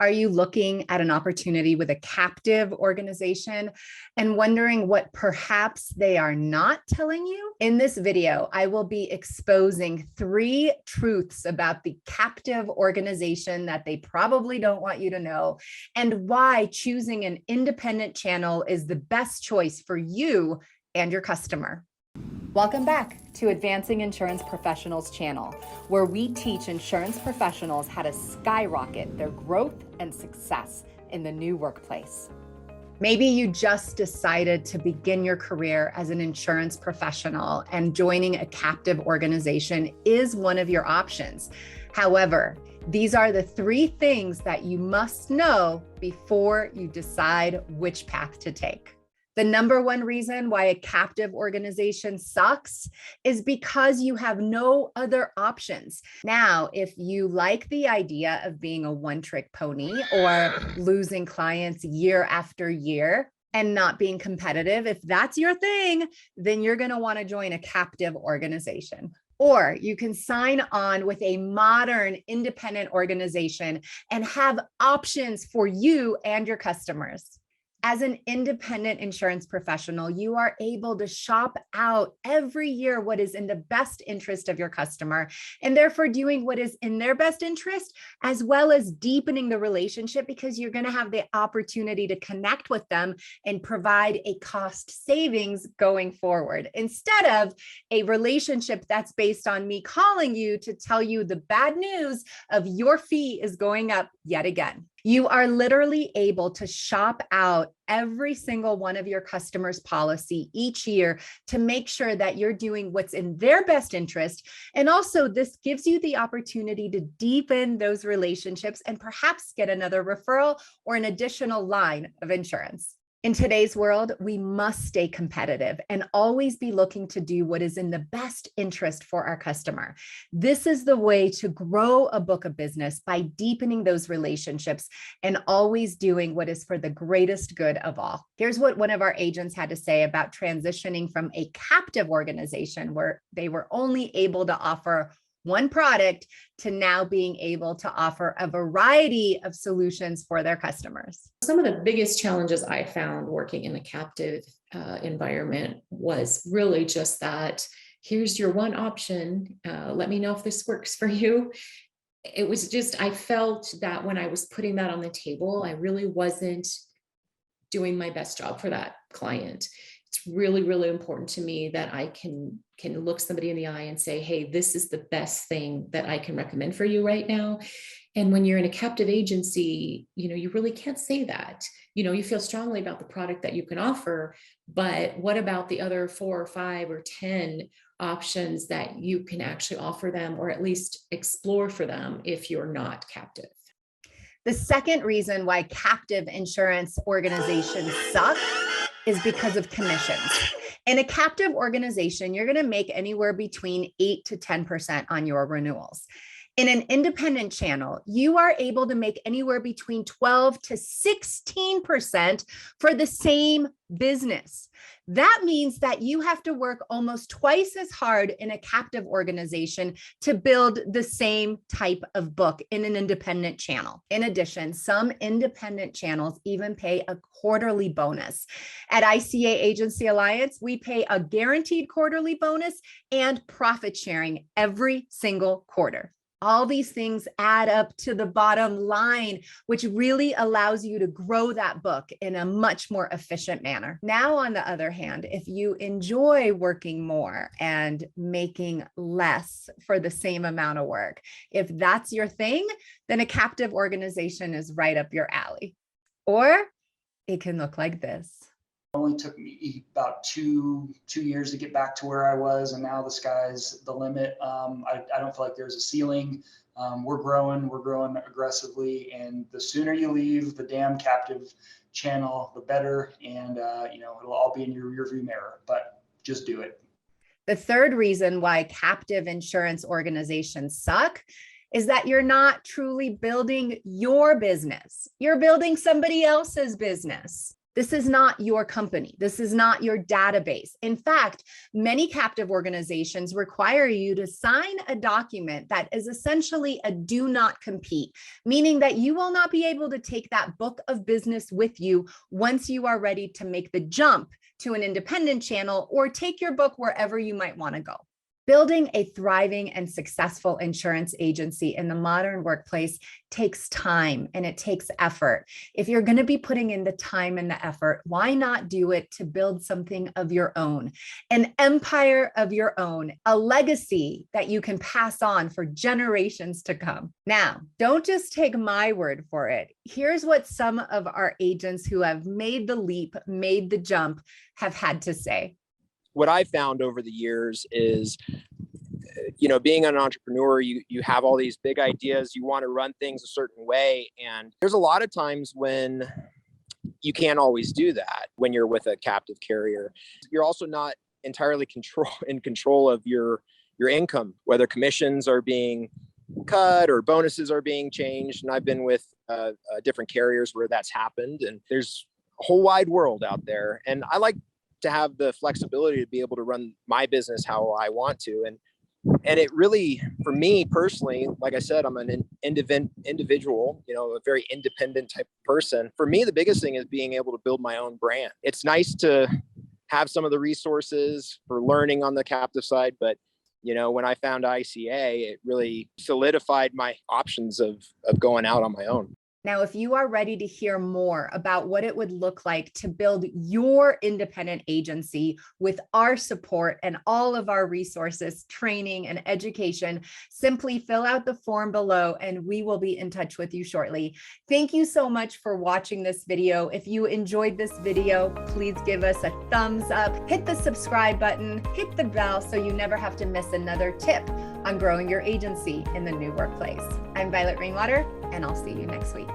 Are you looking at an opportunity with a captive organization and wondering what perhaps they are not telling you? In this video, I will be exposing 3 truths about the captive organization that they probably don't want you to know, and why choosing an independent channel is the best choice for you and your customer. Welcome back to Advancing Insurance Professionals channel, where we teach insurance professionals how to skyrocket their growth and success in the new workplace. Maybe you just decided to begin your career as an insurance professional and joining a captive organization is one of your options. However, these are the 3 things that you must know before you decide which path to take. The number 1 reason why a captive organization sucks is because you have no other options. Now, if you like the idea of being a one-trick pony or losing clients year after year and not being competitive, if that's your thing, then you're going to want to join a captive organization. Or you can sign on with a modern independent organization and have options for you and your customers. As an independent insurance professional, you are able to shop out every year what is in the best interest of your customer, and therefore doing what is in their best interest, as well as deepening the relationship, because you're going to have the opportunity to connect with them and provide a cost savings going forward, instead of a relationship that's based on me calling you to tell you the bad news of your fee is going up yet again. You are literally able to shop out every single one of your customers' policy each year to make sure that you're doing what's in their best interest. And also, this gives you the opportunity to deepen those relationships and perhaps get another referral or an additional line of insurance. In today's world, we must stay competitive and always be looking to do what is in the best interest for our customer. This is the way to grow a book of business, by deepening those relationships and always doing what is for the greatest good of all. Here's what one of our agents had to say about transitioning from a captive organization where they were only able to offer one product to now being able to offer a variety of solutions for their customers. Some of the biggest challenges I found working in a captive environment was really just that, here's your one option. Let me know if this works for you. It was just, I felt that when I was putting that on the table, I really wasn't doing my best job for that client. It's really, really important to me that I can look somebody in the eye and say, hey, this is the best thing that I can recommend for you right now. And when you're in a captive agency, you really can't say that. You feel strongly about the product that you can offer, but what about the other 4 or 5 or 10 options that you can actually offer them, or at least explore for them if you're not captive? The second reason why captive insurance organizations suck is because of commissions. In a captive organization, you're going to make anywhere between 8 to 10% on your renewals. In an independent channel, you are able to make anywhere between 12 to 16% for the same business. That means that you have to work almost twice as hard in a captive organization to build the same type of book in an independent channel. In addition, some independent channels even pay a quarterly bonus. At ICA Agency Alliance, we pay a guaranteed quarterly bonus and profit sharing every single quarter. All these things add up to the bottom line, which really allows you to grow that book in a much more efficient manner. Now, on the other hand, if you enjoy working more and making less for the same amount of work, if that's your thing, then a captive organization is right up your alley. Or it can look like this. It only took me about two years to get back to where I was, and now the sky's the limit. I don't feel like there's a ceiling. We're growing aggressively, and the sooner you leave the damn captive channel, the better. And it'll all be in your rearview mirror. But just do it. The third reason why captive insurance organizations suck is that you're not truly building your business. You're building somebody else's business. This is not your company. This is not your database. In fact, many captive organizations require you to sign a document that is essentially a do not compete, meaning that you will not be able to take that book of business with you once you are ready to make the jump to an independent channel or take your book wherever you might want to go. Building a thriving and successful insurance agency in the modern workplace takes time and it takes effort. If you're going to be putting in the time and the effort, why not do it to build something of your own, an empire of your own, a legacy that you can pass on for generations to come? Now, don't just take my word for it. Here's what some of our agents who have made the leap, made the jump, have had to say. What I found over the years is, being an entrepreneur, you have all these big ideas, you want to run things a certain way. And there's a lot of times when you can't always do that when you're with a captive carrier. You're also not entirely in control of your income, whether commissions are being cut or bonuses are being changed. And I've been with different carriers where that's happened. And there's a whole wide world out there. And I like to have the flexibility to be able to run my business how I want to. And it really, for me personally, like I said, I'm an individual, a very independent type of person. For me, the biggest thing is being able to build my own brand. It's nice to have some of the resources for learning on the captive side, but when I found ICA, it really solidified my options of going out on my own. Now, if you are ready to hear more about what it would look like to build your independent agency with our support and all of our resources, training, and education, simply fill out the form below and we will be in touch with you shortly. Thank you so much for watching this video. If you enjoyed this video, please give us a thumbs up, hit the subscribe button, hit the bell so you never have to miss another tip on growing your agency in the new workplace. I'm Violet Rainwater, and I'll see you next week.